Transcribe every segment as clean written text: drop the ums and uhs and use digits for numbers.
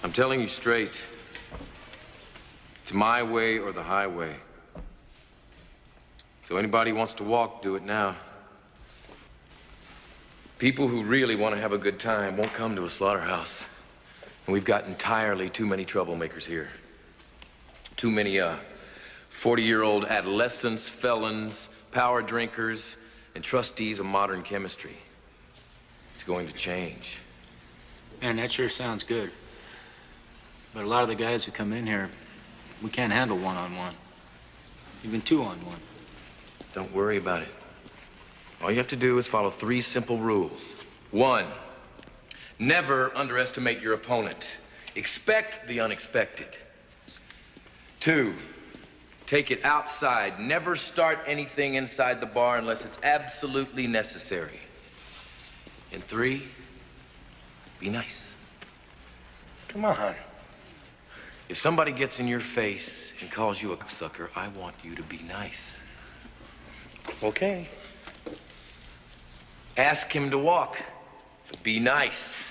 I'm telling you straight. It's my way or the highway. So anybody who wants to walk, do it now. People who really want to have a good time won't come to a slaughterhouse. And we've got entirely too many troublemakers here. Too many, 40-year-old adolescents, felons, power drinkers, and trustees of modern chemistry. It's going to change. Man, that sure sounds good. But a lot of the guys who come in here, we can't handle one-on-one. Even two-on-one. Don't worry about it. All you have to do is follow 3 simple rules. 1, never underestimate your opponent. Expect the unexpected. 2, take it outside. Never start anything inside the bar unless it's absolutely necessary. And 3, be nice. Come on. If somebody gets in your face and calls you a sucker, I want you to be nice. Okay. Ask him to walk, but be nice.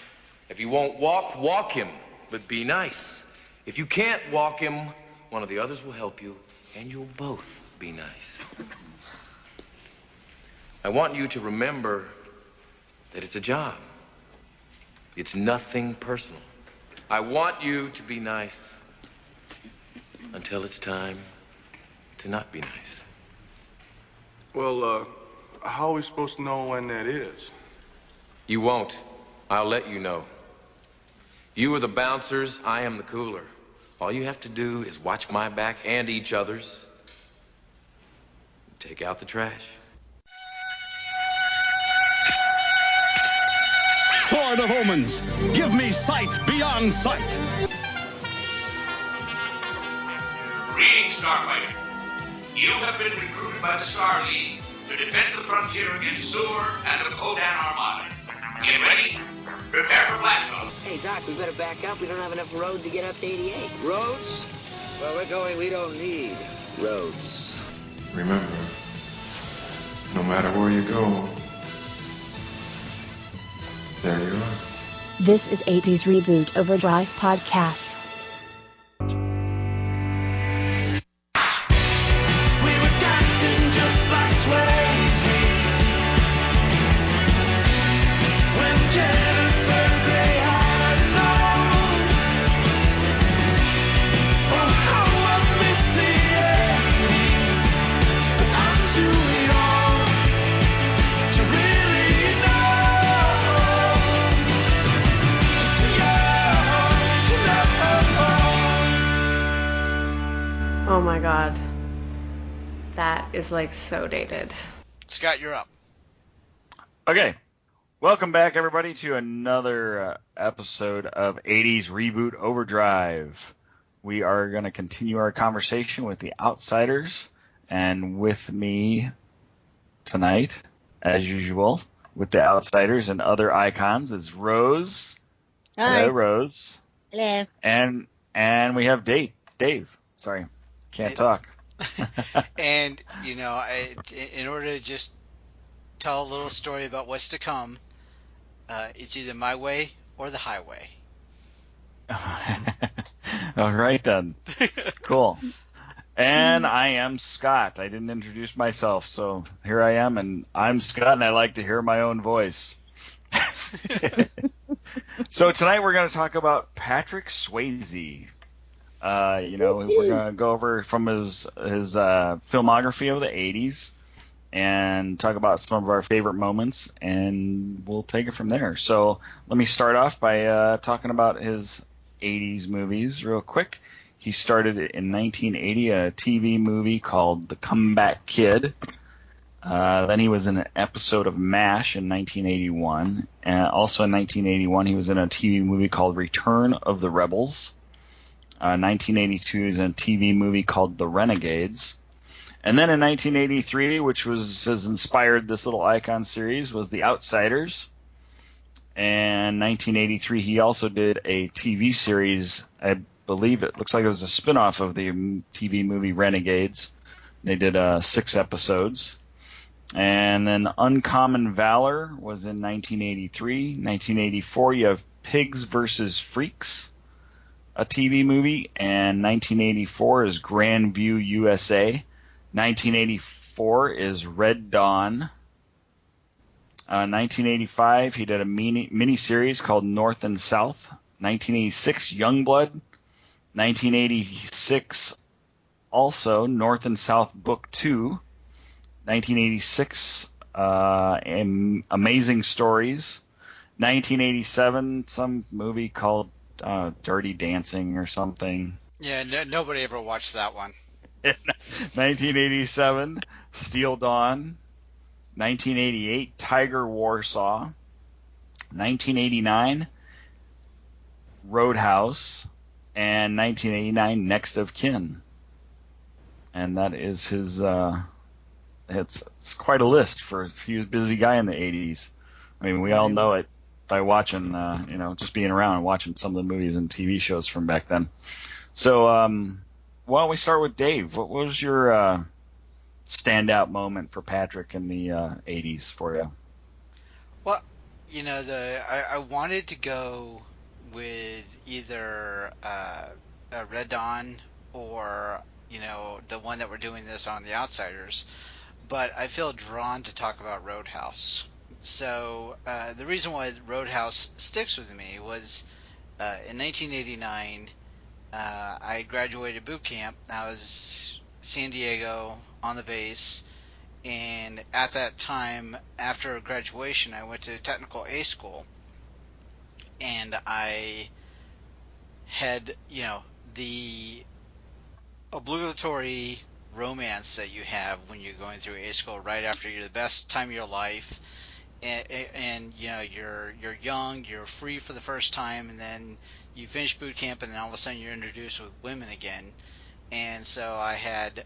If he won't walk, walk him, but be nice. If you can't walk him, one of the others will help you, and you'll both be nice. I want you to remember that it's a job. It's nothing personal. I want you to be nice until it's time to not be nice. Well, how are we supposed to know when that is? You won't. I'll let you know. You are the bouncers, I am the cooler. All you have to do is watch my back and each other's. Take out the trash. Sword of omens, give me sight beyond sight. Greetings, Starfighter. You have been recruited by the Star League to defend the frontier against Sewer and the Kodan Armada. Get ready. Prepare for blast off. Hey, Doc, we better back up. We don't have enough road to get up to 88. Roads? Well, we're going, we don't need roads. Remember, no matter where you go, there you are. This is 80's Reboot Overdrive Podcast. We were dancing just like Swayze when Jennifer Grey had a nose. Oh, how I miss the 80s, but I'm too young to really know. Too young to know. Oh my god. That is like so dated. Scott, you're up. Okay. Welcome back, everybody, to another episode of 80's Reboot Overdrive. We are going to continue our conversation with the Outsiders, and with me tonight, as usual, with the Outsiders and other icons is Rose. Hi. Hello, Rose. Hello. And we have Dave. Sorry, can't talk. And, you know, in order to just tell a little story about what's to come, it's either my way or the highway. All right, then. Cool. And I am Scott. I didn't introduce myself, so here I am, and I'm Scott, and I like to hear my own voice. So tonight we're going to talk about Patrick Swayze. We're going to go over from his filmography of the 80s and talk about some of our favorite moments, and we'll take it from there. So let me start off by talking about his 80s movies real quick. He started in 1980 a TV movie called The Comeback Kid. Then he was in an episode of MASH in 1981. And also in 1981, he was in a TV movie called Return of the Rebels. 1982, he was in a TV movie called The Renegades. And then in 1983, which has inspired this little icon series, was The Outsiders. And 1983, he also did a TV series. I believe it looks like it was a spinoff of the TV movie Renegades. They did 6 episodes. And then Uncommon Valor was in 1983. 1984, you have Pigs vs. Freaks. a TV movie, and 1984 is Grandview, USA. 1984 is Red Dawn. 1985, he did a mini series called North and South. 1986, Youngblood. 1986, also North and South Book 2. 1986, Amazing Stories. 1987, some movie called Dirty Dancing or something. Yeah, nobody ever watched that one. 1987, Steel Dawn. 1988, Tiger Warsaw. 1989, Roadhouse. And 1989, Next of Kin. And that is his, it's quite a list for he was a busy guy in the 80s. I mean, we all know it by watching, just being around and watching some of the movies and TV shows from back then. So, why don't we start with Dave? What was your standout moment for Patrick in the 80s for you? Well, I wanted to go with either Red Dawn or the one that we're doing this on, The Outsiders, but I feel drawn to talk about Roadhouse. So the reason why Roadhouse sticks with me was in 1989 I graduated boot camp. I was San Diego on the base, and at that time, after graduation, I went to technical A school, and I had, the obligatory romance that you have when you're going through A school right after you're the best time of your life, and you're young, you're free for the first time, and then you finish boot camp, and then all of a sudden you're introduced with women again. And so I had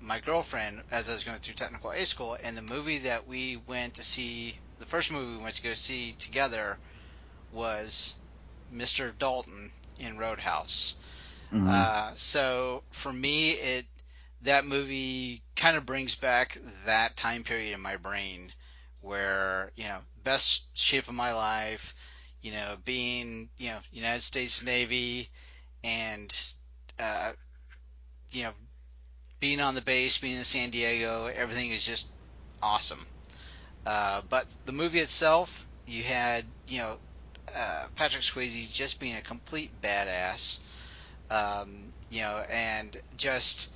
my girlfriend as I was going through technical A school, and the movie that we went to see, the first movie we went to go see together was Mr. Dalton in Roadhouse. Mm-hmm. So for me, that movie kind of brings back that time period in my brain where, best shape of my life, being, United States Navy, and, being on the base, being in San Diego, everything is just awesome. But the movie itself, you had, Patrick Swayze just being a complete badass, and just,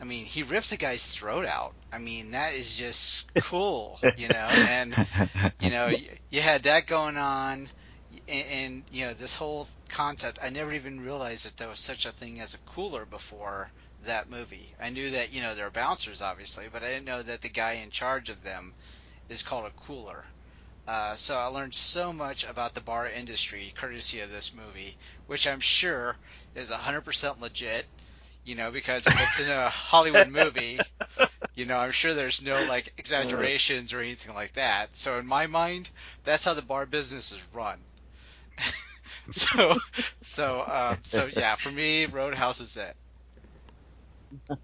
he rips a guy's throat out. That is just cool, and, you had that going on, and this whole concept, I never even realized that there was such a thing as a cooler before that movie. I knew that, there are bouncers, obviously, but I didn't know that the guy in charge of them is called a cooler. So I learned so much about the bar industry courtesy of this movie, which I'm sure is 100% legit, because if it's in a Hollywood movie, I'm sure there's no exaggerations or anything like that. So in my mind, that's how the bar business is run. So yeah, for me, Roadhouse is it.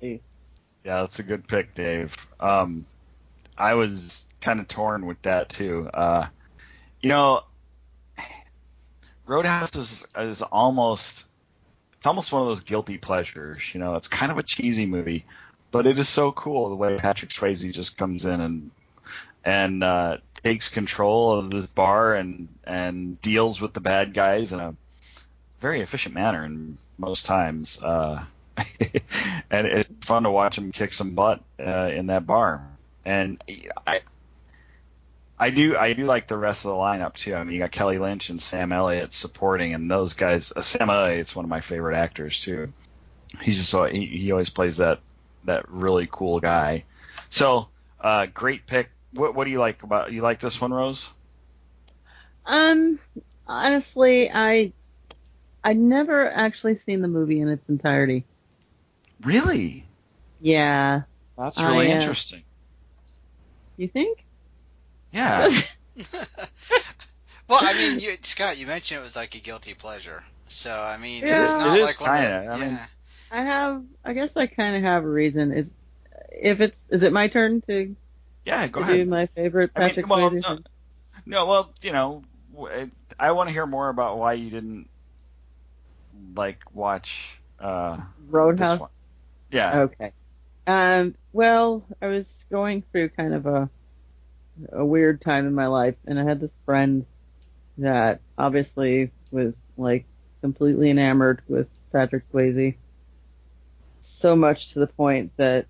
Yeah, that's a good pick, Dave. I was kind of torn with that too. Roadhouse is almost one of those guilty pleasures. It's kind of a cheesy movie, but it is so cool the way Patrick Swayze just comes in and takes control of this bar and deals with the bad guys in a very efficient manner in most times. And it's fun to watch him kick some butt in that bar. And I do like the rest of the lineup too. You got Kelly Lynch and Sam Elliott supporting, and those guys. Sam Elliott's one of my favorite actors too. He's just he always plays that really cool guy. So great pick. What do you like about? You like this one, Rose? Honestly, I never actually seen the movie in its entirety. Really? Yeah. That's really interesting. You think? Yeah. Well, Scott, you mentioned it was like a guilty pleasure. So, yeah, it's not it like is kinda. yeah. I guess I kind of have a reason. Is it my turn to? Yeah, go to ahead. do my favorite Patrick Swayze? I want to hear more about why you didn't watch Roadhouse? this one. Yeah. Okay. Well, I was going through kind of a weird time in my life, and I had this friend that obviously was like completely enamored with Patrick Swayze, so much to the point that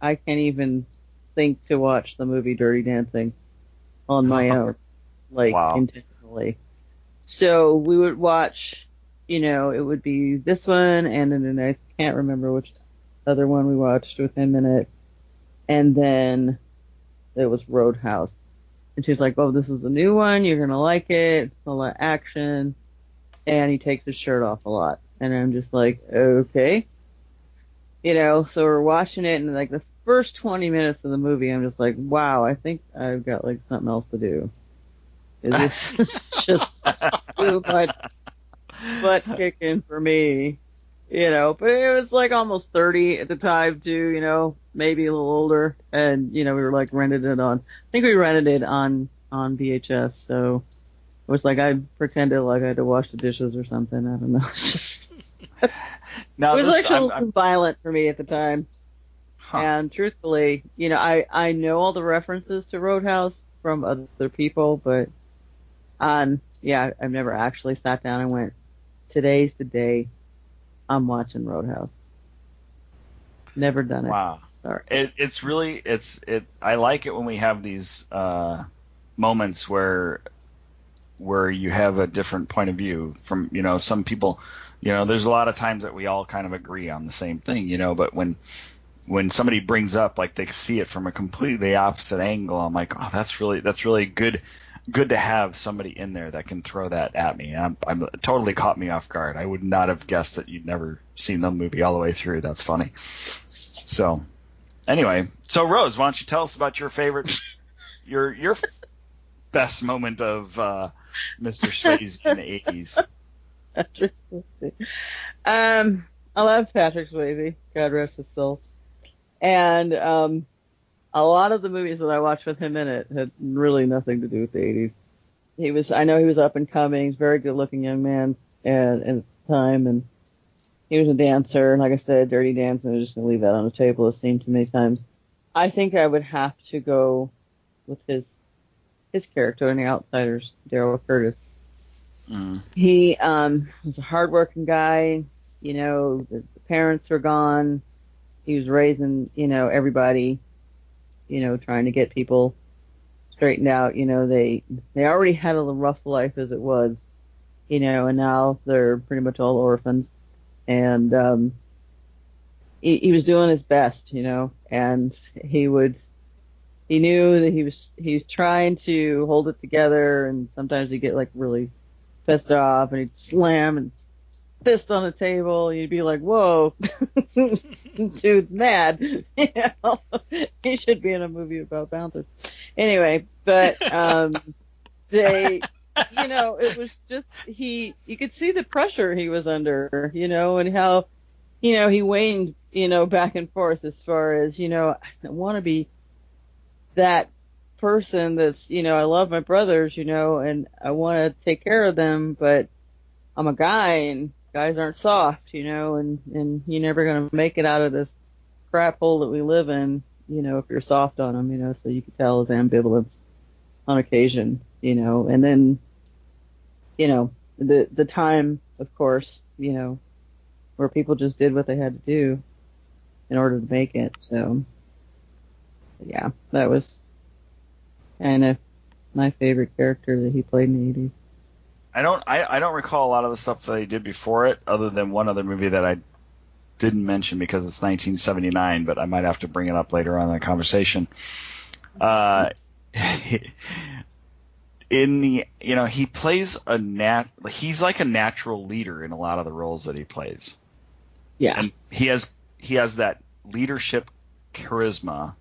I can't even think to watch the movie Dirty Dancing on my own, like Wow. intentionally. So we would watch, it would be this one, and then I can't remember which other one we watched with him in it, and then it was Roadhouse. And she's like, "Oh, this is a new one. You're gonna like it. It's a lot of action." And he takes his shirt off a lot, and I'm just like, okay, so we're watching it, and like the first 20 minutes of the movie, I'm just like, wow, I think I've got like something else to do. This is just too much butt kicking for me, But it was like almost 30 at the time too, maybe a little older, and we were like rented it on. I think we rented it on VHS, so it was like I pretended like I had to wash the dishes or something. I don't know. It's just, Now, it was this, actually a little violent for me at the time. Huh. And truthfully, I know all the references to Roadhouse from other people, but I've never actually sat down and went, today's the day I'm watching Roadhouse. Never done it. Wow. Sorry. I like it when we have these moments where you have a different point of view from, some people, there's a lot of times that we all kind of agree on the same thing, but when somebody brings up, like, they see it from a completely opposite angle, I'm like, oh, that's really good to have somebody in there that can throw that at me. I'm totally caught me off guard. I would not have guessed that you'd never seen the movie all the way through. That's funny. So anyway, Rose, why don't you tell us about your favorite, your best moment of Mr. Swayze in the 80s? Patrick Swayze. I love Patrick Swayze. God rest his soul. And a lot of the movies that I watched with him in it had really nothing to do with the 80s. I know he was up and coming. He's a very good-looking young man at the time, and he was a dancer. Like I said, Dirty Dancing. I'm just going to leave that on the table. It's seen too many times. I think I would have to go with his character in The Outsiders, Daryl Curtis. Mm. He was a hardworking guy. The parents were gone. He was raising, everybody, trying to get people straightened out. They already had a rough life as it was, and now they're pretty much all orphans. And he was doing his best, and he knew that he was trying to hold it together, and sometimes he'd get like really pissed off, and he'd slam and fist on the table. You'd be like, whoa, dude's mad. He should be in a movie about bouncers. Anyway, but it was just, you could see the pressure he was under, and how, he waned, back and forth as far as, I want to be that person that's, I love my brothers, and I want to take care of them, but I'm a guy, and guys aren't soft, and you're never going to make it out of this crap hole that we live in, if you're soft on them, so you could tell his ambivalence on occasion, and then, the time, of course, where people just did what they had to do in order to make it. So, yeah, that was kind of my favorite character that he played in the 80s. I don't recall a lot of the stuff that he did before it, other than one other movie that I didn't mention because it's 1979, but I might have to bring it up later on in the conversation. He plays he's like a natural leader in a lot of the roles that he plays. Yeah. And he has that leadership charisma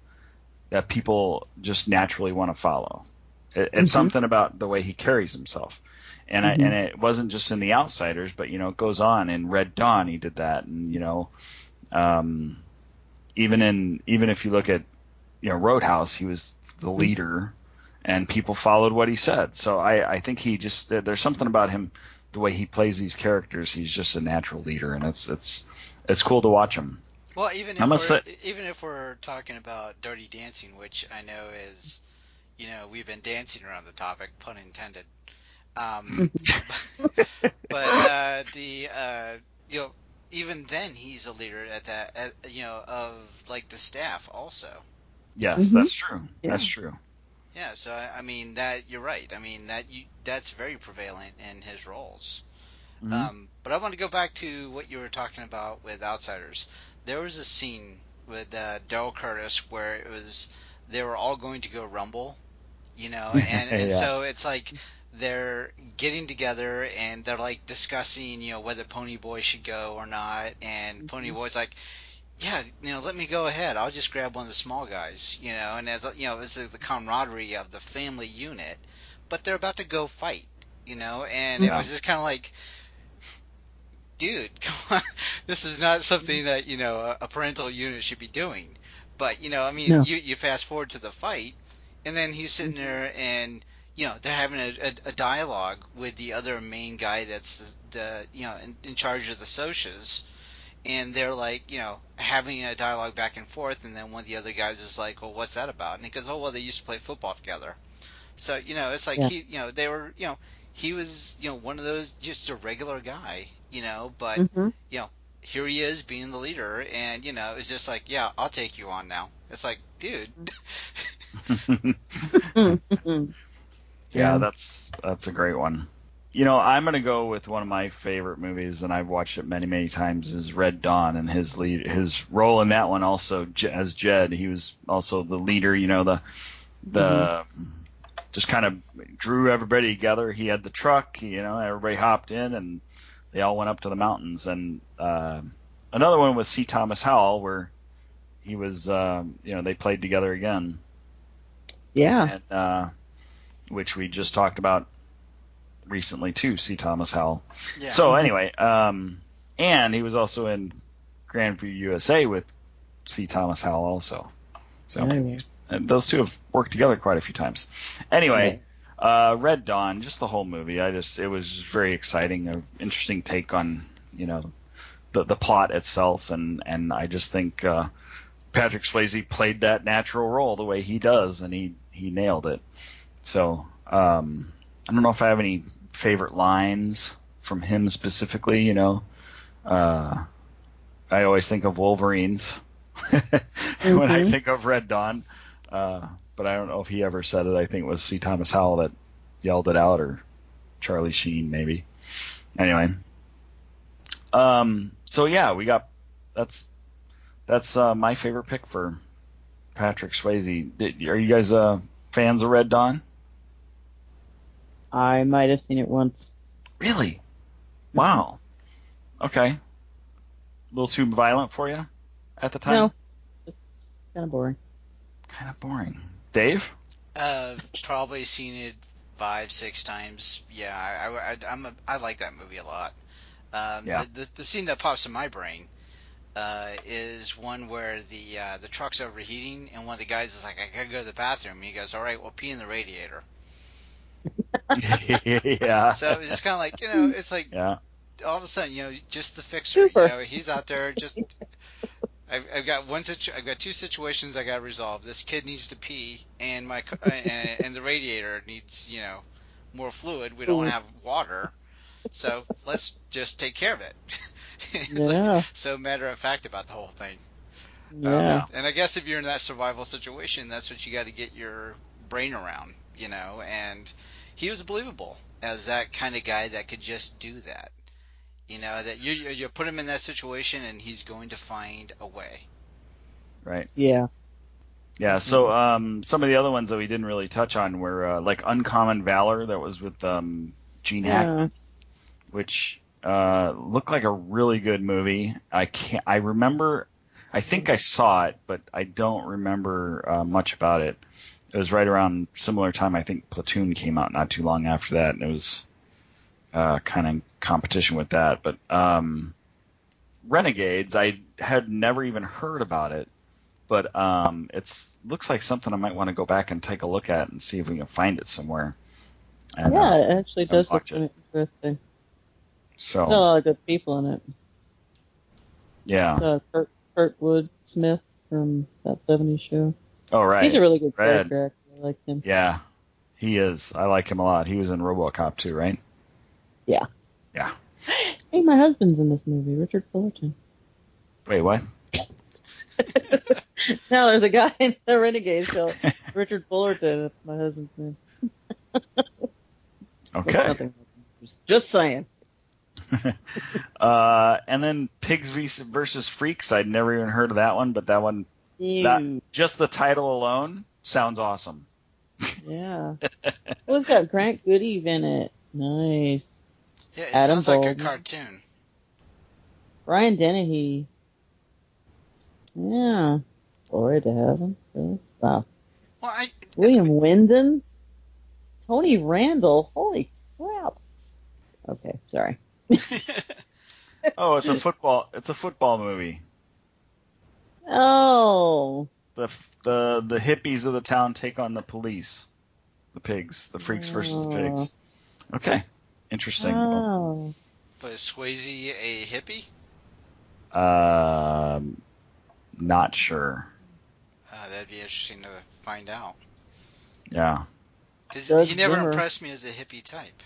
that people just naturally want to follow. It's something about the way he carries himself. And and it wasn't just in The Outsiders, but it goes on in Red Dawn. He did that, and even if you look at Roadhouse, he was the leader, and people followed what he said. So I think there's something about him the way he plays these characters, he's just a natural leader, and it's cool to watch him. Well, even if we're talking about Dirty Dancing, which I know is, we've been dancing around the topic, pun intended. But even then he's a leader at that, of like the staff also. Yes, that's true. Yeah. That's true. Yeah, so I mean that you're right. I mean that's very prevalent in his roles. But I want to go back to what you were talking about with Outsiders. There was a scene with Daryl Curtis where they were all going to go rumble, and so it's like they're getting together and they're like discussing, whether Pony Boy should go or not, and Pony Boy's like, yeah, let me go ahead. I'll just grab one of the small guys, and it's it's the camaraderie of the family unit, but they're about to go fight, and it was just kind of like, dude, come on, this is not something that a parental unit should be doing. But you fast forward to the fight, and then he's sitting there and they're having a dialogue with the other main guy that's in charge of the Socias. And they're like, having a dialogue back and forth, and then one of the other guys is like, well, what's that about? And he goes, oh, well, they used to play football together. So, it's like they were, he was, one of those, just a regular guy, but, here he is being the leader, and, it's just like, yeah, I'll take you on now. It's like, dude. Yeah, that's a great one. I'm going to go with one of my favorite movies, and I've watched it many, many times, is Red Dawn, and his role in that one also as Jed. He was also the leader, the just kind of drew everybody together. He had the truck, everybody hopped in, and they all went up to the mountains. And another one was C. Thomas Howell, where he was, they played together again. Yeah. And, which we just talked about recently too, C. Thomas Howell. Yeah. So anyway, and he was also in Grandview USA with C. Thomas Howell also. So and those two have worked together quite a few times. Anyway, Red Dawn, just the whole movie. It was very exciting, an interesting take on the plot itself, and I just think Patrick Swayze played that natural role the way he does, and he nailed it. So I don't know if I have any favorite lines from him specifically. I always think of Wolverines when I think of Red Dawn, but I don't know if he ever said it. I think it was C. Thomas Howell that yelled it out, or Charlie Sheen maybe. Anyway, so yeah, we got that's my favorite pick for Patrick Swayze. Are you guys fans of Red Dawn? I might have seen it once. Really? Wow. Okay. A little too violent for you at the time? No. Just kind of boring. Kind of boring. Dave? Probably seen it 5-6 times. Yeah, I like that movie a lot. The scene that pops in my brain is one where the truck's overheating, and one of the guys is like, I gotta go to the bathroom. And he goes, all right, well, pee in the radiator. Yeah. So it's just kind of like, it's like all of a sudden, just the fixer. He's out there just. I've got I've got two situations I got to resolve. This kid needs to pee, and and the radiator needs more fluid. We don't have water, so let's just take care of it. It's like so matter of fact about the whole thing. Yeah. And I guess if you're in that survival situation, that's what you got to get your brain around, and he was believable as that kind of guy that could just do that. That you put him in that situation and he's going to find a way. Right. Yeah. Yeah, so some of the other ones that we didn't really touch on were like Uncommon Valor, that was with Gene Hackman, which looked like a really good movie. I think I saw it, but I don't remember much about it. It was right around similar time. I think Platoon came out not too long after that, and it was kind of competition with that. But Renegades, I had never even heard about it, but it looks like something I might want to go back and take a look at and see if we can find it somewhere. And, it actually does look interesting. So. There's a lot of good people in it. Yeah. Kurtwood Smith from that 70s show. Oh, right. He's a really good Red. character actor. I like him. Yeah, he is. I like him a lot. He was in RoboCop too, right? Yeah. Yeah. Hey, my husband's in this movie, Richard Fullerton. Wait, what? No, there's a guy in the Renegade show, Richard Fullerton. That's my husband's name. Okay. Just saying. And then Pigs versus Freaks. I'd never even heard of that one, but that one, just the title alone sounds awesome. Yeah. Well, it's got Grant Goody in it. Nice. Yeah, it Adam sounds like a Baldwin. cartoon. Brian Dennehy. Yeah. Glory to heaven. Really? Wow. Well, William Wyndham. Tony Randall. Holy crap. Okay, sorry. Oh, it's a football movie. Oh. The hippies of the town take on the police. The pigs. The freaks versus the pigs. Okay. Interesting. Oh. But is Swayze a hippie? Not sure. That'd be interesting to find out. Yeah. Because he never impressed me as a hippie type.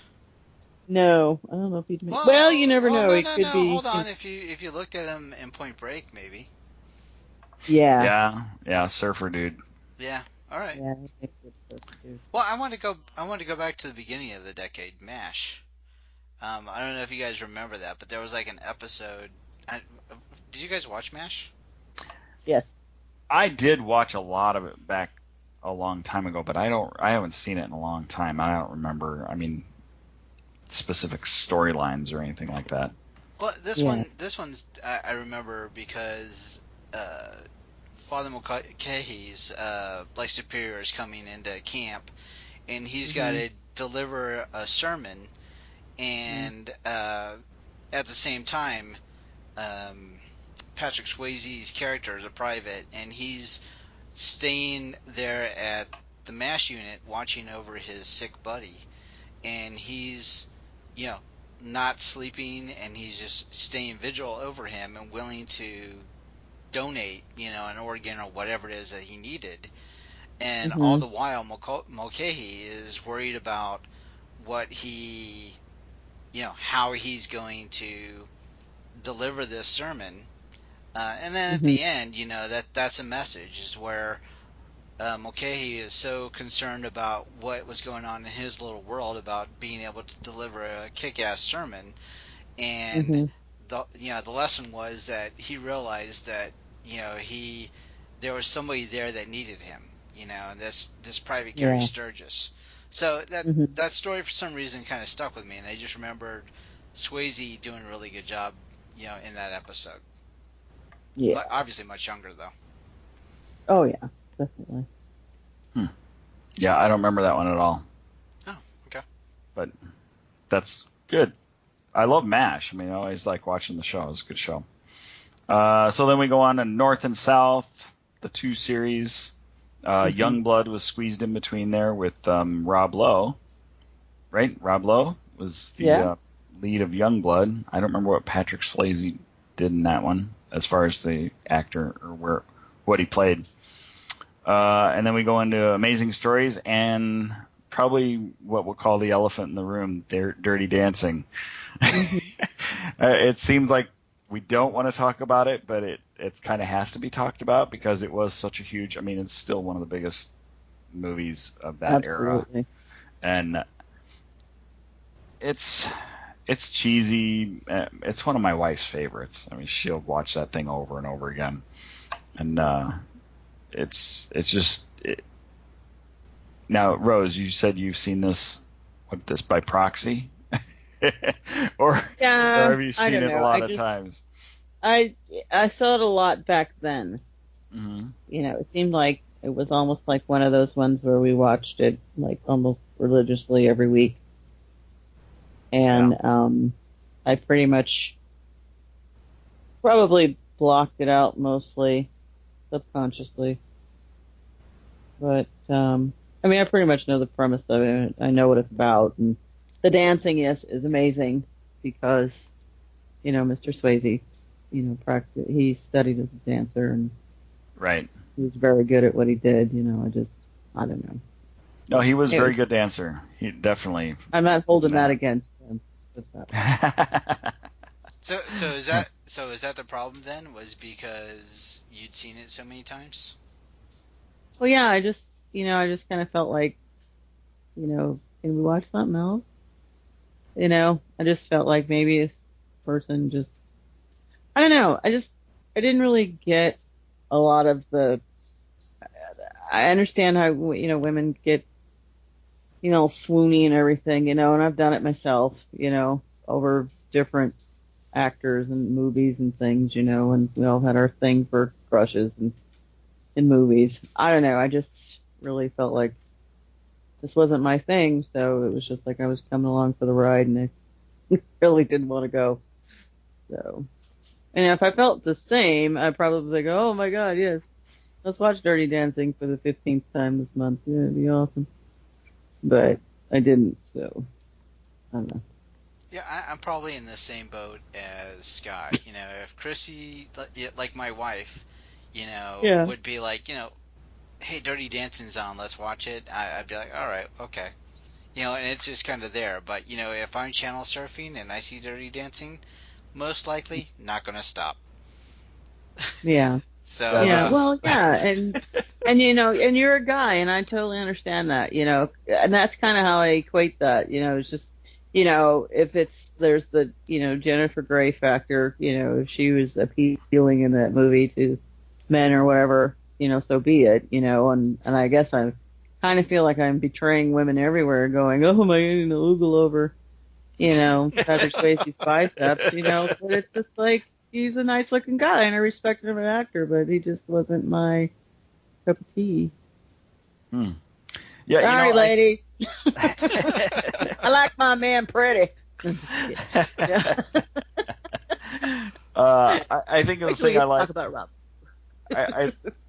No, I don't know if he'd. Well, you never know. No, He could be. Hold on. If you looked at him in Point Break, maybe. Yeah. Yeah. Surfer dude. Yeah. All right. Yeah. Surfer dude. Well, I want to go back to the beginning of the decade, MASH. I don't know if you guys remember that, but there was like an episode. Did you guys watch MASH? Yes. I did watch a lot of it back a long time ago, but I haven't seen it in a long time. I don't remember. I mean, specific storylines or anything like that. Well, this one's I remember because Father Mulcahy's like superior is coming into camp, and he's got to deliver a sermon, and at the same time, Patrick Swayze's character is a private, and he's staying there at the MASH unit watching over his sick buddy, and he's not sleeping, and he's just staying vigil over him and willing to donate, an organ or whatever it is that he needed. And all the while, Mulcahy is worried about what he, how he's going to deliver this sermon. And then at the end, that's a message, is where Mulcahy is so concerned about what was going on in his little world about being able to deliver a kick-ass sermon, and the lesson was that he realized that there was somebody there that needed him, and this private Gary Sturgis. So that story for some reason kind of stuck with me, and I just remembered Swayze doing a really good job, in that episode. Yeah. But obviously much younger though. Oh yeah, definitely. Yeah, I don't remember that one at all. Oh, okay. But that's good. I love MASH. I mean, I always like watching the show. It's a good show. So then we go on to North and South, the 2 series. Youngblood was squeezed in between there with Rob Lowe. Right? Rob Lowe was the lead of Youngblood. I don't remember what Patrick Swayze did in that one as far as the actor or what he played. And then we go into Amazing Stories and probably what we'll call the elephant in the room, Dirty Dancing. It seems like we don't want to talk about it, but it kind of has to be talked about because it was such a huge, it's still one of the biggest movies of that era. And it's cheesy. It's one of my wife's favorites. She'll watch that thing over and over again. And it's just now, Rose, you said you've seen this by proxy, or have you seen it a lot of times? I saw it a lot back then. It seemed like it was almost like one of those ones where we watched it like almost religiously every week, and I pretty much probably blocked it out mostly subconsciously. But, I pretty much know the premise of it. I know what it's about. And the dancing is amazing. because, Mr. Swayze, he studied as a dancer and Right. he was very good at what he did. I don't know. No, he was a very good dancer. He definitely. I'm not holding that against him. So is that the problem then? Was because you'd seen it so many times? Well, yeah, I just kind of felt like, can we watch something else? I just felt like maybe this person just, I don't know. I didn't really get a lot of I understand how, women get, swoony and everything, and I've done it myself, over different actors and movies and things, and we all had our thing for crushes and in movies. I don't know. I just really felt like this wasn't my thing, so it was just like I was coming along for the ride, and I really didn't want to go. So, and if I felt the same, I'd probably go, "Oh my God, yes, let's watch Dirty Dancing for the 15th time this month. Yeah, it'd be awesome." But I didn't, so I don't know. Yeah, I'm probably in the same boat as Scott. If Chrissy, like my wife, would be like, hey, Dirty Dancing's on, let's watch it, I'd be like, all right, okay. And it's just kind of there. But, if I'm channel surfing and I see Dirty Dancing, most likely not going to stop. Yeah. So yeah, well, yeah, and and you're a guy, and I totally understand that, and that's kind of how I equate that, it's just, if there's the, Jennifer Grey factor, if she was appealing in that movie to men or whatever, so be it, and I guess I kind of feel like I'm betraying women everywhere, going, oh my, oogle over, Patrick Swayze's biceps, but it's just like, he's a nice looking guy and I respect him as an actor, but he just wasn't my cup of tea. Yeah, sorry, lady. I like my man pretty. I think the thing I like. Talk about Rob.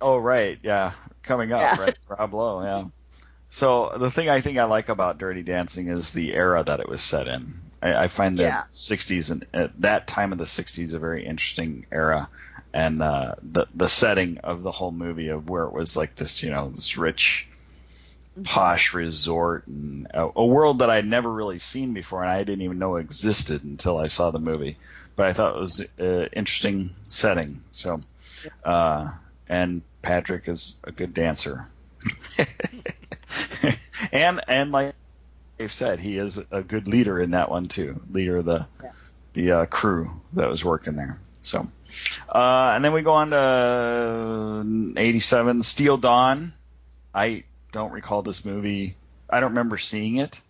Oh right, yeah, coming up, right, Rob Lowe, yeah. So the thing I think I like about Dirty Dancing is the era that it was set in. I find the 60s and that time of the 60s a very interesting era, and the setting of the whole movie of where it was like this, this rich, posh resort and a world that I'd never really seen before, and I didn't even know existed until I saw the movie. But I thought it was an interesting setting. So, and Patrick is a good dancer, and like Dave said, he is a good leader in that one too. Leader of the crew that was working there. So, and then we go on to 87, Steel Dawn. I don't recall this movie. I don't remember seeing it.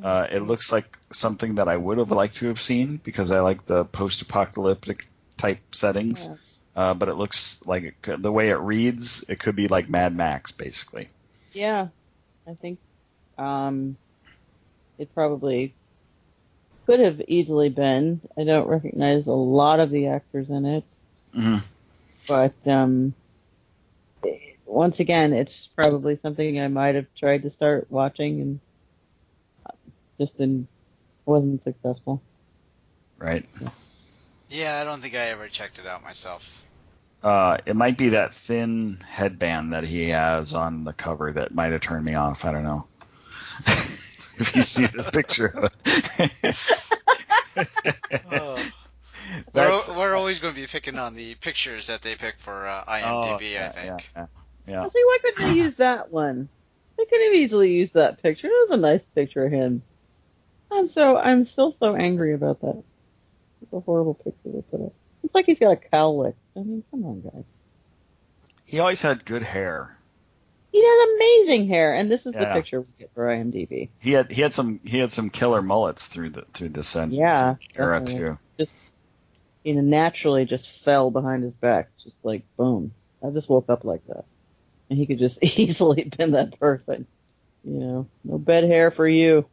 It looks like something that I would have liked to have seen because I like the post-apocalyptic type settings. But it looks like the way it reads, it could be like Mad Max, basically. Yeah, I think it probably could have easily been. I don't recognize a lot of the actors in it. Mm-hmm. But once again, it's probably something I might have tried to start watching and just wasn't successful. Right. Yeah, I don't think I ever checked it out myself. It might be that thin headband that he has on the cover that might have turned me off. I don't know. If you see the picture of it. We're always going to be picking on the pictures that they pick for IMDb, I think. Yeah. See, why couldn't they use that one? They could have easily used that picture. It was a nice picture of him. I'm still so angry about that. It's a horrible picture they put up. It's like he's got a cowlick. I mean, come on, guys. He always had good hair. He has amazing hair, and this is the picture we get for IMDb. He had some killer mullets through this era too. Just naturally just fell behind his back, just like boom. I just woke up like that, and he could just easily been that person. No bed hair for you.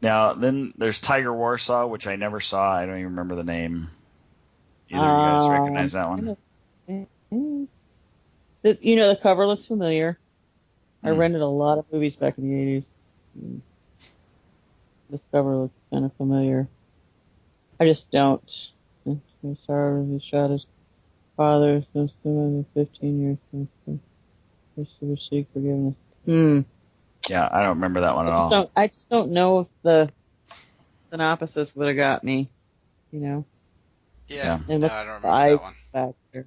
Now then, there's Tiger Warsaw, which I never saw. I don't even remember the name. Either of you guys recognize that one? The cover looks familiar. I rented a lot of movies back in the 80s. This cover looks kind of familiar. I just don't. I'm sorry, he shot his father since 15 years since to seek forgiveness. Yeah, I don't remember that one at all. I just don't know if the synopsis would have got me, you know. Yeah, And no, I don't remember that one. Back there,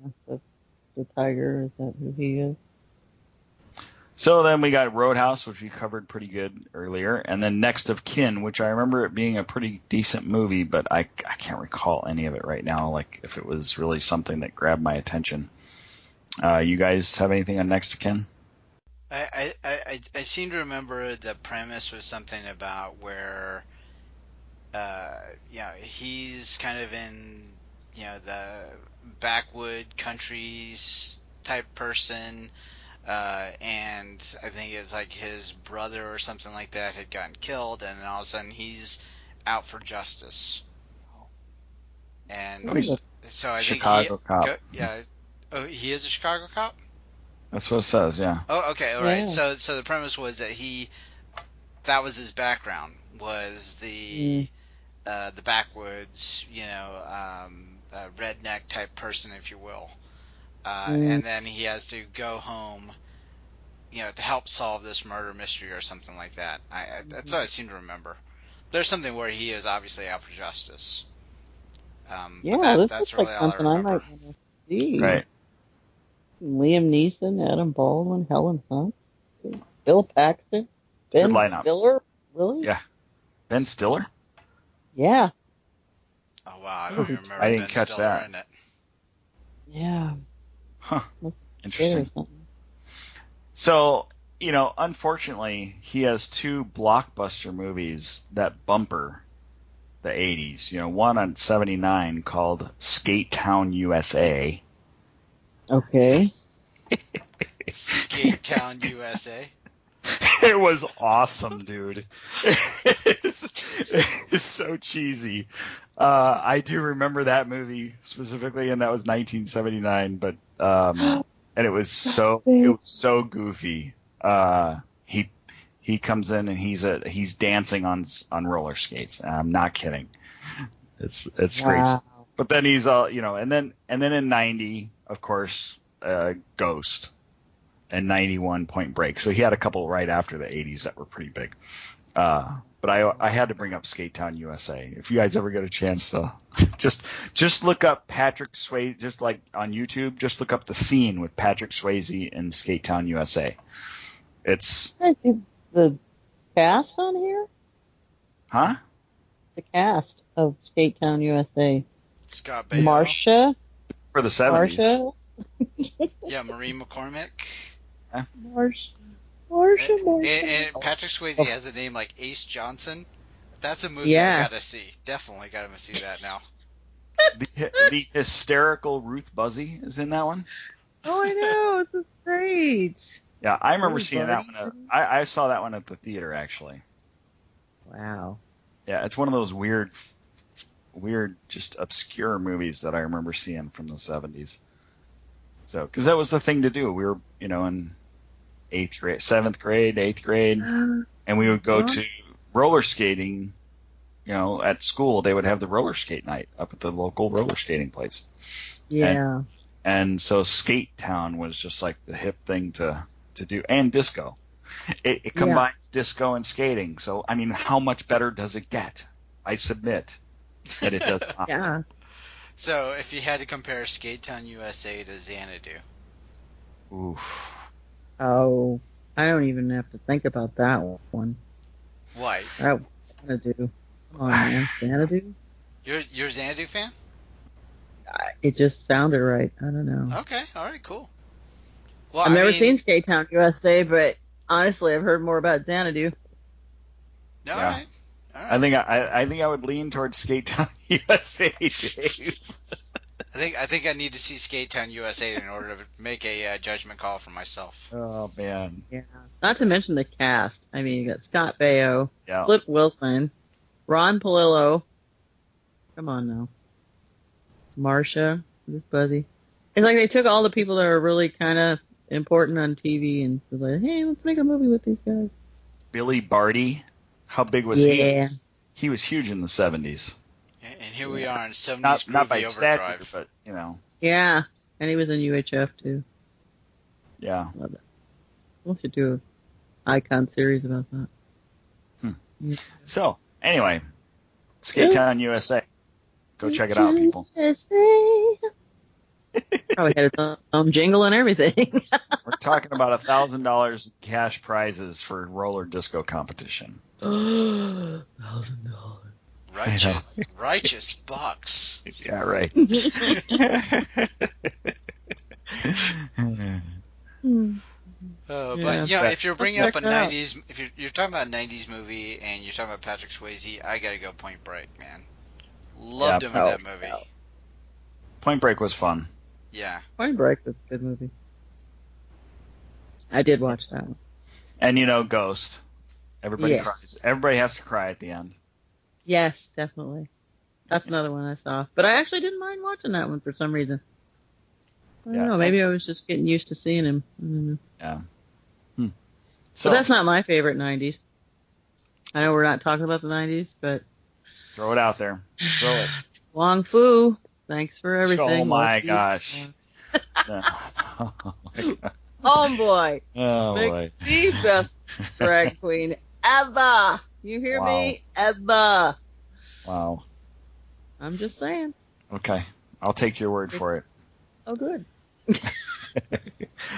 the tiger, is that who he is? So then we got Roadhouse, which we covered pretty good earlier, and then Next of Kin, which I remember it being a pretty decent movie, but I can't recall any of it right now, like if it was really something that grabbed my attention. You guys have anything on Next of Kin? I seem to remember the premise was something about where, he's kind of in, the backwood countries type person. And I think it's like his brother or something like that had gotten killed, and then all of a sudden he's out for justice. And so I think Chicago cop. Oh, he is a Chicago cop? That's what it says, yeah. Oh, okay, all right. So the premise was that that was his background, was the backwoods, redneck type person, if you will. And then he has to go home, to help solve this murder mystery or something like that. That's what I seem to remember. There's something where he is obviously out for justice. That's really like all something I I remember. might want to see. Right. Liam Neeson, Adam Baldwin, Helen Hunt, Bill Paxton, Ben Good lineup. Stiller. Really? Yeah. Ben Stiller? Yeah. Oh wow, I don't even remember I didn't Ben catch Stiller that. in it. Yeah. Huh. Interesting. So, unfortunately, he has two blockbuster movies that bumper the 80s. One on 79 called Skate Town, USA. Okay. Skate Town, USA. It was awesome, dude. It's so cheesy. I do remember that movie specifically, and that was 1979. But and it was so goofy. He comes in and he's dancing on roller skates. And I'm not kidding. It's great. But then he's and then in 90, of course, Ghost. And 91 Point Break. So he had a couple right after the 80s that were pretty big. But I had to bring up Skate Town, USA. If you guys ever get a chance to just look up Patrick Swayze, just like on YouTube, just look up the scene with Patrick Swayze in Skate Town, USA. It's the cast on here? Huh? The cast of Skate Town, USA. Scott Baio. Marsha. For the 70s. Marsha. Yeah, Marie McCormick. Marsha. And Patrick Swayze has a name like Ace Johnson. That's a movie I gotta see. Definitely gotta see that now. The hysterical Ruth Buzzy is in that one. Oh, I know. This is great. Yeah, I remember seeing that one. I saw that one at the theater, actually. Wow. Yeah, it's one of those weird, just obscure movies that I remember seeing from the 70s. So, because that was the thing to do. We were, in 7th grade, 8th grade, and we would go to roller skating. At school, they would have the roller skate night up at the local roller skating place. Yeah. And so Skate Town was just like the hip thing to do, and disco. It combines disco and skating. So, I mean, how much better does it get? I submit that it does not. Yeah. So, if you had to compare Skate Town, USA to Xanadu. Oof. Oh, I don't even have to think about that one. Why? Xanadu. Come on, man. Xanadu? You're a Xanadu fan? It just sounded right. I don't know. Okay, alright, cool. Well, I've never seen Skate Town, USA, but honestly, I've heard more about Xanadu. Alright. I think I would lean towards Skate Town, USA, Dave. I think I need to see Skate Town, USA in order to make a judgment call for myself. Oh, man. Yeah. Not to mention the cast. I mean, you got Scott Baio, yeah. Flip Wilson, Ron Palillo. Come on now. Marsha, Ruth Buzzy. It's like they took all the people that are really kind of important on TV and was like, hey, let's make a movie with these guys. Billy Barty. How big was he? He was huge in the 70s. And here we are in 70s Not by groovy stature, overdrive. but you know. Yeah, and he was in UHF too. Yeah. Love it. We'll have to do an icon series about that. So anyway, Skate Town, USA. Go check it out, people. Probably had its own jingle and everything. We're talking about $1,000 in cash prizes for roller disco competition. $1,000. Righteous bucks. Yeah, right. But you know, if you're bringing up a '90s, if you're talking about a '90s movie and you're talking about Patrick Swayze, I gotta go Point Break, man. Loved him in that movie. Point Break was fun. Yeah. Point Break was a good movie. I did watch that one. And you know, Ghost. Everybody Yes. cries. Everybody has to cry at the end. Yes, definitely. That's another one I saw. But I actually didn't mind watching that one for some reason. I don't know. Maybe I was just getting used to seeing him. I don't know. Yeah. So but that's not my favorite 90s. I know we're not talking about the 90s, but... Throw it out there. Throw it. Wong Fu, thanks for everything. Oh, my gosh. Oh, my God. Homeboy. Oh, boy. The best drag queen ever. You hear me? Ever. Wow. I'm just saying. Okay. I'll take your word for it. Oh, good.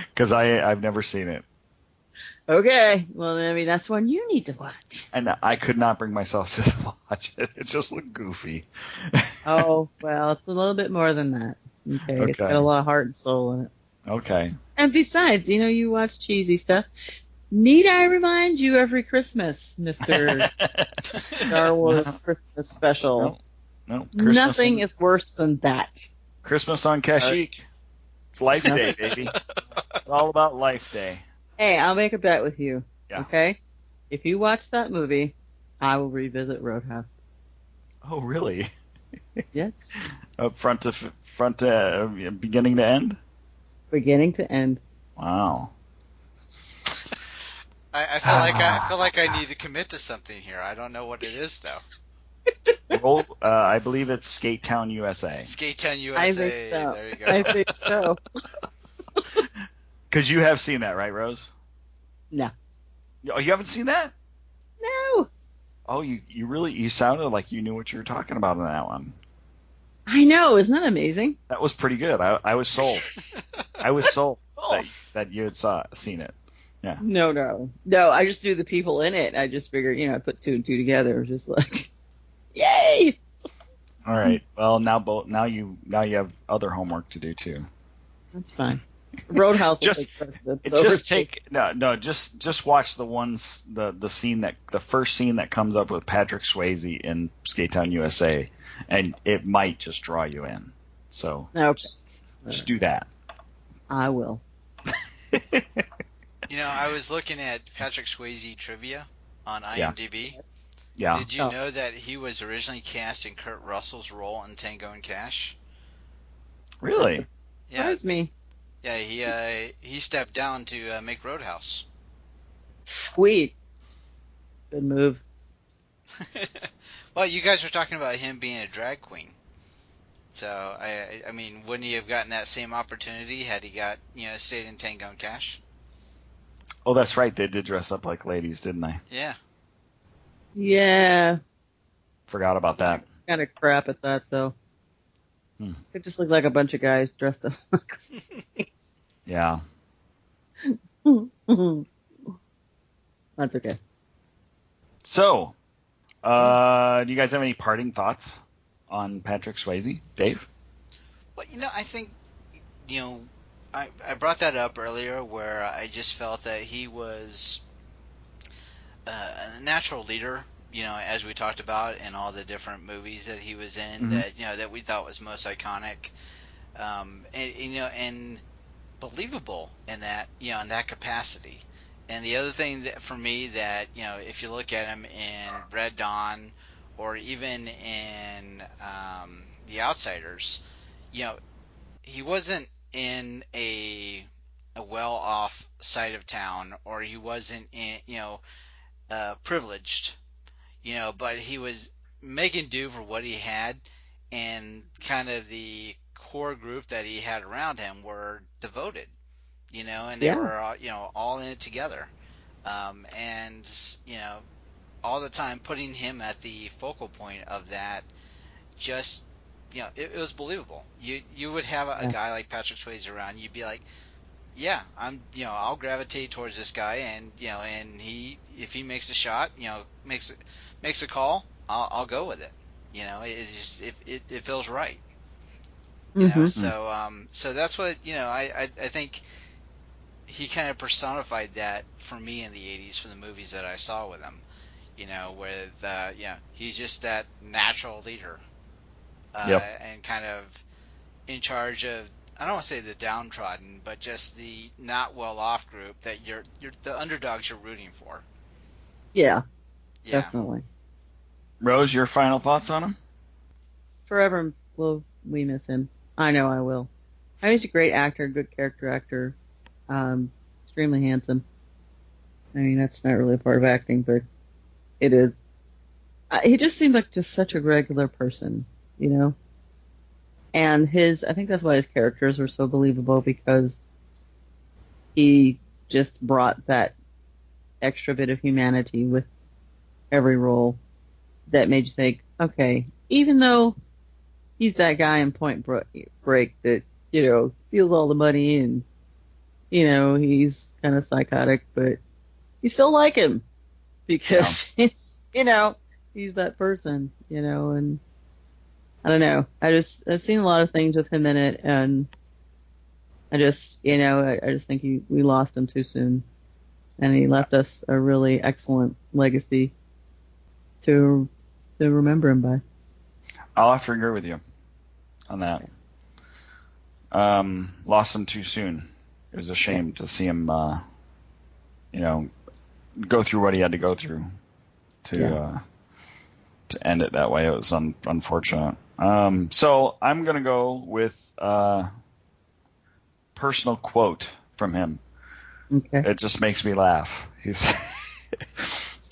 Because I've never seen it. Okay. Well, I mean, that's one you need to watch. And I could not bring myself to watch it. It just looked goofy. Oh, well, it's a little bit more than that. Okay. It's got a lot of heart and soul in it. Okay. And besides, you know, you watch cheesy stuff. Need I remind you every Christmas, Mr. Star Wars Christmas special? No. Nothing is worse than that. Christmas on Kashyyyk. It's Life Day, baby. It's all about Life Day. Hey, I'll make a bet with you. Yeah. Okay? If you watch that movie, I will revisit Roadhouse. Oh, really? Yes. Front to beginning to end? Beginning to end. Wow. I feel like I need to commit to something here. I don't know what it is though. I believe it's Skate Town, USA. Skate Town, USA. I think so. There you go. I think so. Because you have seen that, right, Rose? No. Oh, you haven't seen that? No. Oh, you sounded like you knew what you were talking about in that one. I know. Isn't that amazing? That was pretty good. I was sold. I was sold that you had seen it. Yeah. No. I just knew the people in it. I just figured, I put two and two together. It was just like, yay! All right. Well, now you have other homework to do too. That's fine. Roadhouse. Just watch the first scene that comes up with Patrick Swayze in Skate Town, USA, and it might just draw you in. So just do that. I will. I was looking at Patrick Swayze trivia on IMDb. Yeah. Did you know that he was originally cast in Kurt Russell's role in Tango and Cash? Really? Yeah. Surprised me. Yeah, he stepped down to make Roadhouse. Sweet. Good move. Well, you guys were talking about him being a drag queen. So, I mean, wouldn't he have gotten that same opportunity had he stayed in Tango and Cash? Oh, that's right. They did dress up like ladies, didn't they? Yeah. Yeah. Forgot about that. Kind of crap at that, though. It just looked like a bunch of guys dressed up like ladies. Yeah. That's okay. So, do you guys have any parting thoughts on Patrick Swayze? Dave? Well, I think, I brought that up earlier where I just felt that he was a natural leader, as we talked about in all the different movies that he was in that we thought was most iconic, and believable in that, in that capacity. And the other thing that for me that, if you look at him in Red Dawn or even in The Outsiders, he wasn't in a well-off side of town, or he wasn't in, privileged, but he was making do for what he had, and kind of the core group that he had around him were devoted, and they were, all in it together. And, all the time putting him at the focal point of that, just, it was believable. You would have a guy like Patrick Swayze around, you'd be like, yeah, I'll gravitate towards this guy, and, and if he makes a shot, makes a call, I'll go with it. It's just, it feels right. So that's what, I think he kind of personified that for me in the 80s for the movies that I saw with him, with, he's just that natural leader, and kind of in charge of, I don't want to say the downtrodden, but just the not well-off group that you're the underdogs you're rooting for. Yeah, definitely. Rose, your final thoughts on him? Forever will we miss him. I know I will. He's a great actor, good character actor, extremely handsome. I mean, that's not really a part of acting, but it is. He just seemed like just such a regular person, And I think that's why his characters were so believable, because he just brought that extra bit of humanity with every role that made you think, okay, even though he's that guy in Point Break that, steals all the money and, he's kind of psychotic, but you still like him because he's that person, and I don't know. I've seen a lot of things with him in it, and I just think we lost him too soon, and he left us a really excellent legacy to remember him by. I'll have to agree with you on that. Lost him too soon. It was a shame to see him, go through what he had to go through to end it that way. It was unfortunate. So I'm going to go with personal quote from him. Okay. It just makes me laugh. He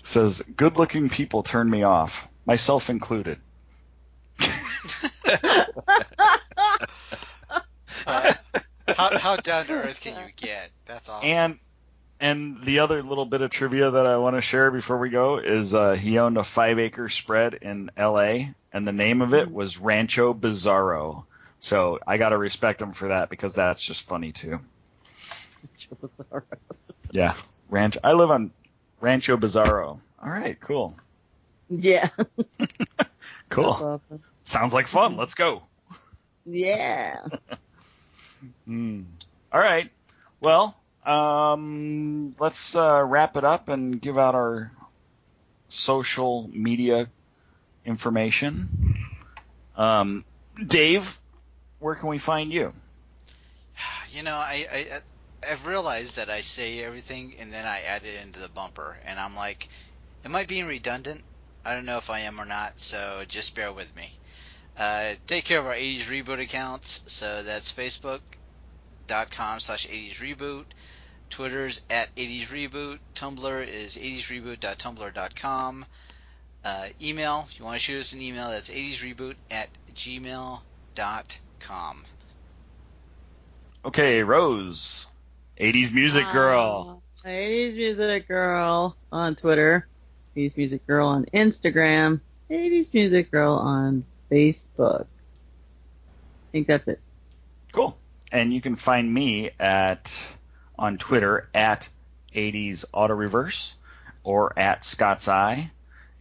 says, "Good-looking people turn me off, myself included." How down to earth can you get? That's awesome. And the other little bit of trivia that I want to share before we go is he owned a 5-acre spread in L.A., and the name of it was Rancho Bizarro. So I got to respect him for that, because that's just funny too. Yeah, I live on Rancho Bizarro. All right, cool. Yeah. Cool. Awesome. Sounds like fun. Let's go. Yeah. All right. Well, let's wrap it up and give out our social media information. Dave, where can we find you? I've realized that I say everything and then I add it into the bumper, and I'm like, am I being redundant? I don't know if I am or not, so just bear with me. Take care of our 80s Reboot accounts, so that's Facebook.com/80s Reboot, Twitter's at 80s Reboot, Tumblr is 80sreboot.tumblr.com. Email, if you want to shoot us an email, that's 80sreboot@gmail.com. Okay, Rose, 80s Music Girl. 80s Music Girl on Twitter, 80s Music Girl on Instagram, 80s Music Girl on Facebook. I think that's it. Cool. And you can find me on Twitter at 80s Auto Reverse or at Scott's Eye.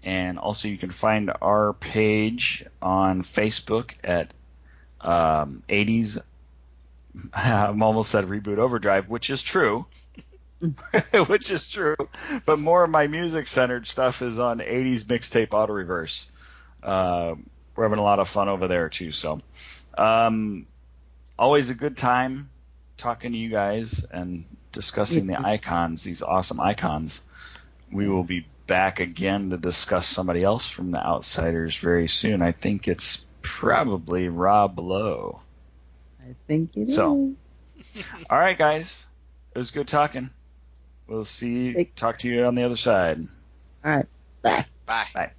And also you can find our page on Facebook at 80s. I'm almost said Reboot Overdrive, which is true. Which is true. But more of my music-centered stuff is on 80s Mixtape Auto Reverse. We're having a lot of fun over there, too. So always a good time talking to you guys and discussing the icons, these awesome icons. We will be back again to discuss somebody else from the Outsiders very soon. I think it's probably Rob Lowe. I think it is. All right, guys. It was good talking. We'll talk to you on the other side. All right. Bye. Bye. Bye.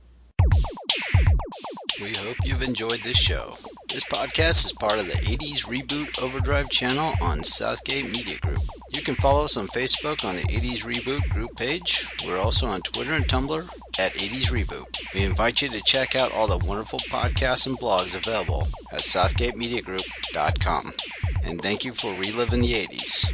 We hope you've enjoyed this show. This podcast is part of the 80s Reboot Overdrive channel on Southgate Media Group. You can follow us on Facebook on the 80s Reboot group page. We're also on Twitter and Tumblr at 80s Reboot. We invite you to check out all the wonderful podcasts and blogs available at southgatemediagroup.com. And thank you for reliving the 80s.